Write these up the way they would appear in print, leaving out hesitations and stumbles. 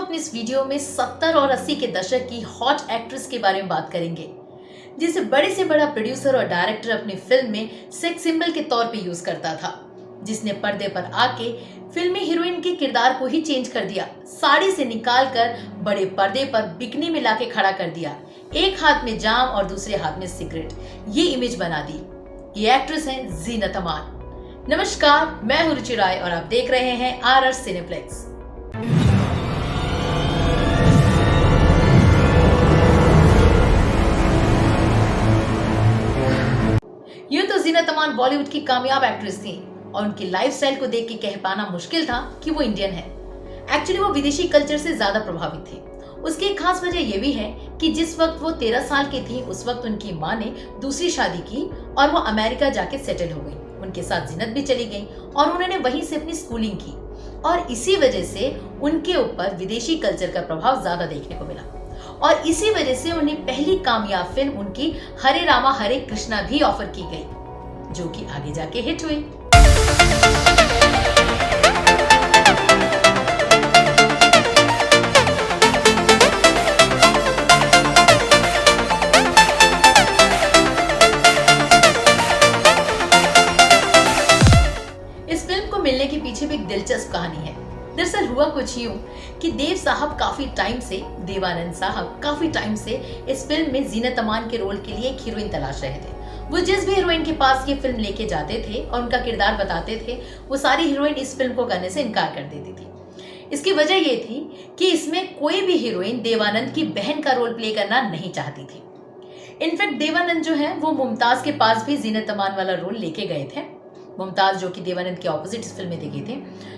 अपनी इस वीडियो में 70 और 80 के दशक की हॉट एक्ट्रेस के बारे में बात करेंगे, जिसे बड़े से बड़ा प्रोड्यूसर और डायरेक्टर अपनी फिल्म में सेक्स सिंबल के तौर पे यूज करता था, जिसने पर्दे पर आके फिल्मी हीरोइन के किरदार को ही चेंज कर दिया, साड़ी से निकाल कर बड़े पर्दे पर बिकनी में लाके खड़ा कर दिया, एक हाथ में जाम और दूसरे हाथ में सिगरेट, ये इमेज बना दी। ये एक्ट्रेस हैं जीनत अमान। नमस्कार, मैं हूं रुचि राय और आप देख रहे हैं RR सिनेप्लेक्स। यूं तो जीनत अमान बॉलीवुड की कामयाब एक्ट्रेस थी और उनकी लाइफस्टाइल को देख के कह पाना मुश्किल था कि वो इंडियन है। एक्चुअली वो विदेशी कल्चर से ज्यादा प्रभावित थी। उसकी एक खास वजह यह भी है कि जिस वक्त वो 13 साल की थी उस वक्त उनकी माँ ने दूसरी शादी की और वो अमेरिका जाके सेटल हो गई। उनके साथ जीनत भी चली गई और उन्होंने वहीं से अपनी स्कूलिंग की और इसी वजह से उनके ऊपर विदेशी कल्चर का प्रभाव ज्यादा देखने को मिला और इसी वजह से उन्हें पहली कामयाब फिल्म उनकी हरे रामा हरे कृष्णा भी ऑफर की गई, जो कि आगे जाके हिट हुई। इस फिल्म को मिलने के पीछे भी एक दिलचस्प कहानी है। दरअसल हुआ कुछ यूं कि देवानंद साहब काफी टाइम से इस फिल्म में जीनत अमान के रोल के लिए एक हीरोइन तलाश रहे थे। वो जिस भी हीरोइन के पास ये फिल्म लेके जाते थे और उनका किरदार बताते थे, वो सारी हीरोइन इस फिल्म को करने से इनकार कर देती थी। इसकी वजह ये थी कि इसमें कोई भी हीरोइन देवानंद की बहन का रोल प्ले करना नहीं चाहती थी। इनफैक्ट देवानंद जो है वो मुमताज के पास भी जीनत अमान वाला रोल लेके गए थे। मुमताज जो कि देवानंद के ऑपोजिट इस फिल्म में दिखे थे,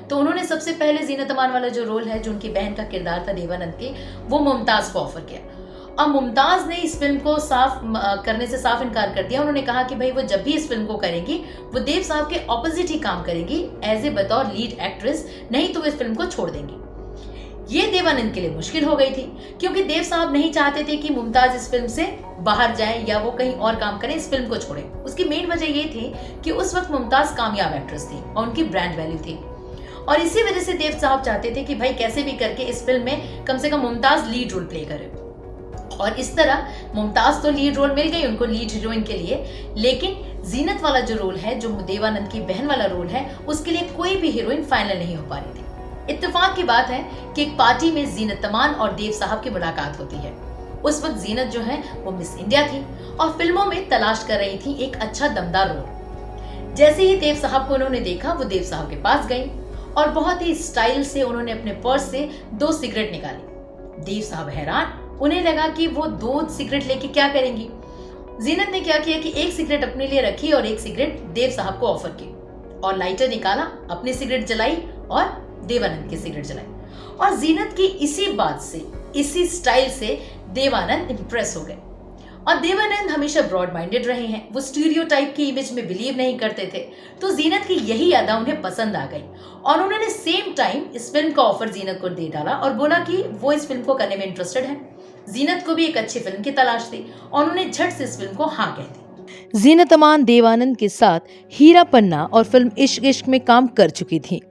तो उन्होंने सबसे पहले जीनत अमान वाला जो रोल है, जो उनकी बहन का किरदार था देवानंद के, वो मुमताज को ऑफर किया और मुमताज ने इस फिल्म को करने से साफ इनकार कर दिया। उन्होंने कहा कि भाई वो जब भी इस फिल्म को करेंगी वो देव साहब के ऑपोजिट ही काम करेंगी एज ए बतौर लीड एक्ट्रेस, नहीं तो वो इस फिल्म को छोड़ देंगी। ये देवानंद के लिए मुश्किल हो गई थी क्योंकि देव साहब नहीं चाहते थे कि मुमताज इस फिल्म से बाहर जाए या वो कहीं और काम करें, इस फिल्म को छोड़े। उसकी मेन वजह ये थी कि उस वक्त मुमताज कामयाब एक्ट्रेस थी और उनकी ब्रांड वैल्यू थी और इसी वजह से देव साहब चाहते थे कि भाई कैसे भी करके इस फिल्म में कम से कम मुमताज लीड रोल प्ले करे। और इस तरह मुमताज तो लीड रोल मिल गई उनको लीड हीरोइन के लिए, लेकिन जीनत वाला जो रोल है, जो देवानंद की बहन वाला रोल है, उसके लिए कोई भी हीरोइन फाइनल नहीं हो पा रही थी। इत्तेफाक की बात है कि एक पार्टी में जीनत अमान और देव साहब की मुलाकात होती है। उस वक्त जीनत जो है वो मिस इंडिया थी और फिल्मों में तलाश कर रही थी एक अच्छा दमदार रोल। जैसे ही देव साहब को उन्होंने देखा, वो देव साहब के पास गई और बहुत ही स्टाइल से उन्होंने अपने पर्स से 2 सिगरेट निकाली। देव साहब हैरान, उन्हें लगा कि वो 2 सिगरेट लेके क्या करेंगी। जीनत ने क्या किया कि एक सिगरेट अपने लिए रखी और एक सिगरेट देव साहब को ऑफर की और लाइटर निकाला, अपनी सिगरेट जलाई और देवानंद की सिगरेट जलाई। और जीनत की इसी बात से, इसी स्टाइल से देवानंद इंप्रेस हो गए। और देवानंद हमेशा ब्रॉड माइंडेड रहे हैं, वो स्टीरियोटाइप की इमेज में बिलीव नहीं करते थे, तो जीनत की यही अदा उन्हें पसंद आ गई और उन्होंने सेम टाइम इस फिल्म का ऑफर जीनत को दे डाला और बोला कि वो इस फिल्म को करने में इंटरेस्टेड है। जीनत को भी एक अच्छी फिल्म की तलाश थी और उन्होंने झट से इस फिल्म को हाँ कह दी। जीनत अमान देवानंद के साथ हीरा पन्ना और फिल्म इश्क इश्क में काम कर चुकी थी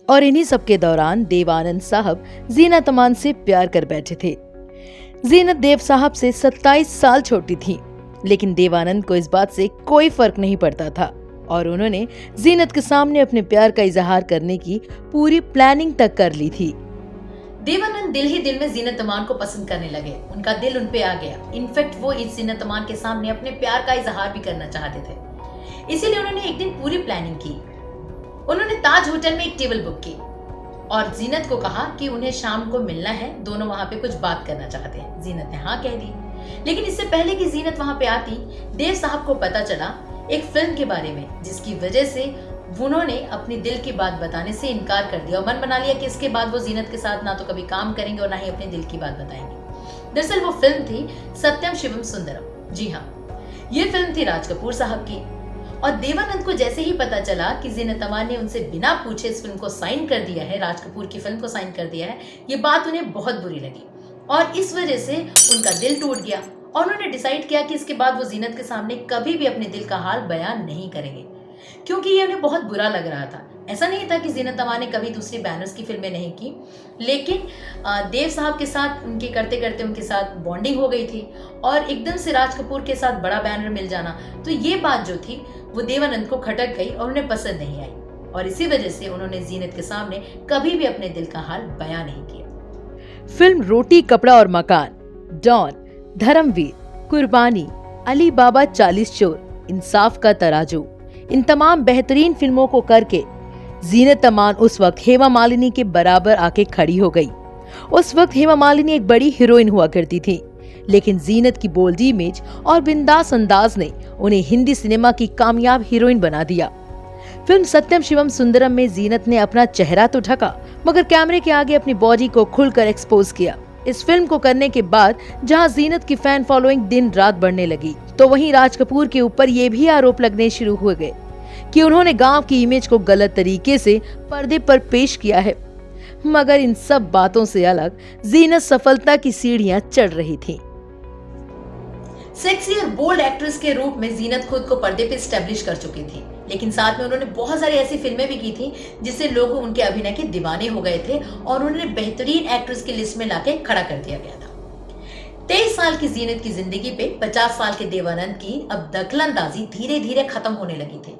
और इन्हीं सब के दौरान देवानंद साहब जीनत अमान से प्यार कर बैठे थे। जीनत देव साहब से 27 साल छोटी थी, लेकिन देवानंद को इस बात से कोई फर्क नहीं पड़ता था और उन्होंने जीनत के सामने अपने प्यार का इजहार करने की पूरी प्लानिंग तक कर ली थी। देवानंद दिल ही दिल में जीनत अमान को पसंद करने लगे, उनका दिल उन पे आ गया। इनफैक्ट वो इस जीनत अमान के सामने अपने प्यार का इजहार भी करना चाहते थे, इसीलिए उन्होंने एक दिन पूरी प्लानिंग की। उन्होंने ताज होटल में एक टेबल बुक की और जीनत को कहा कि उन्हें शाम को मिलना है, दोनों वहां पे कुछ बात करना चाहते हैं। जीनत ने हाँ कह दी, लेकिन इससे पहले कि जीनत वहां पे आती, देव साहब को पता चला एक फिल्म के बारे में, जिसकी वजह से उन्होंने अपनी दिल की बात बताने से इनकार कर दिया और मन बना लिया कि इसके बाद वो जीनत के साथ ना तो कभी काम करेंगे और ना ही अपने दिल की बात बताएंगे। दरअसल वो फिल्म थी सत्यम शिवम सुंदरम। जी हाँ, ये फिल्म थी राज कपूर साहब की और देवानंद को जैसे ही पता चला कि जीनत अमान ने उनसे बिना पूछे इस फिल्म को साइन कर दिया है, राज कपूर की फिल्म को साइन कर दिया है, ये बात उन्हें बहुत बुरी लगी और इस वजह से उनका दिल टूट गया और उन्होंने डिसाइड किया कि इसके बाद वो जीनत के सामने कभी भी अपने दिल का हाल बयान नहीं करेंगे, क्योंकि ये उन्हें बहुत बुरा लग रहा था। ऐसा नहीं था कि जीनत अमान ने कभी दूसरे बैनर्स की फिल्में नहीं की, लेकिन देव साहब के साथ उनके करते करते उनके साथ बॉन्डिंग हो गई थी और एकदम से राज कपूर के साथ बड़ा बैनर मिल जाना, तो ये बात जो थी वो देवानंद को खटक गई और उन्हें पसंद नहीं आई और इसी वजह से उन्होंने जीनत के सामने कभी भी अपने दिल का हाल बयां नहीं किया। फिल्म रोटी कपड़ा और मकान, डॉन, धर्मवीर, कुर्बानी, अली बाबा 40 चोर, इंसाफ का तराजू, इन तमाम बेहतरीन फिल्मों को करके जीनत अमान उस वक्त हेमा मालिनी के बराबर आके खड़ी हो गई। उस वक्त हेमा मालिनी एक बड़ी हीरोइन हुआ करती थी, लेकिन जीनत की बोल्ड इमेज और बिंदास अंदाज ने उन्हें हिंदी सिनेमा की कामयाब हीरोइन बना दिया। फिल्म सत्यम शिवम सुंदरम में जीनत ने अपना चेहरा तो ढका, मगर कैमरे के आगे अपनी बॉडी को खुलकर एक्सपोज किया। इस फिल्म को करने के बाद जहां जीनत की फैन फॉलोइंग दिन रात बढ़ने लगी, तो वहीं राज कपूर के ऊपर ये भी आरोप लगने शुरू हो गए कि उन्होंने गांव की इमेज को गलत तरीके से पर्दे पर पेश किया है। मगर इन सब बातों से अलग जीनत सफलता की सीढ़ियां चढ़ रही थी। सेक्सी और बोल्ड एक्ट्रेस के रूप में जीनत खुद को पर्दे पे स्टैब्लिश कर चुकी थी, लेकिन साथ में उन्होंने बहुत सारी ऐसी फिल्में भी की थी जिससे लोग उनके अभिनय के दीवाने हो गए थे और उन्हें बेहतरीन एक्ट्रेस की लिस्ट में लाके खड़ा कर दिया गया था। 23 साल की जीनत की जिंदगी पे 50 साल के देवानंद की अब दखलंदाजी धीरे धीरे खत्म होने लगी थी।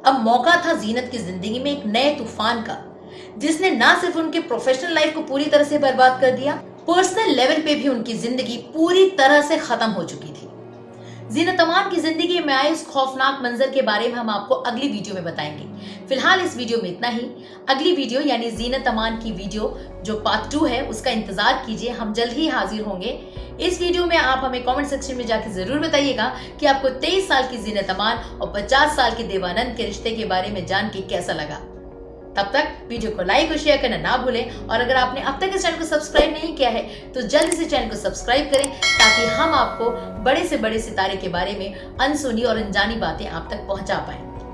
अब मौका था जीनत की जिंदगी में एक नए तूफान का, जिसने ना सिर्फ उनके प्रोफेशनल लाइफ को पूरी तरह से बर्बाद कर दिया, पर्सनल लेवल पे भी उनकी जिंदगी पूरी तरह से खत्म हो चुकी थी। जीनत अमान की जिंदगी में आए उस खौफनाक मंजर के बारे में हम आपको अगली वीडियो में बताएंगे। फिलहाल इस वीडियो में इतना ही। अगली वीडियो यानी जीनत अमान की वीडियो जो पार्ट 2 है, उसका इंतजार कीजिए, हम जल्द ही हाजिर होंगे। इस वीडियो में आप हमें कमेंट सेक्शन में जाकर जरूर बताइएगा कि आपको 23 साल की जीनत अमान और 50 साल के देवानंद के रिश्ते के बारे में जान के कैसा लगा। तब तक वीडियो को लाइक और शेयर करना ना भूलें और अगर आपने अब तक इस चैनल को सब्सक्राइब नहीं किया है तो जल्दी से चैनल को सब्सक्राइब करें, ताकि हम आपको बड़े से बड़े सितारे के बारे में अनसुनी और अनजानी बातें आप तक पहुंचा पाएं।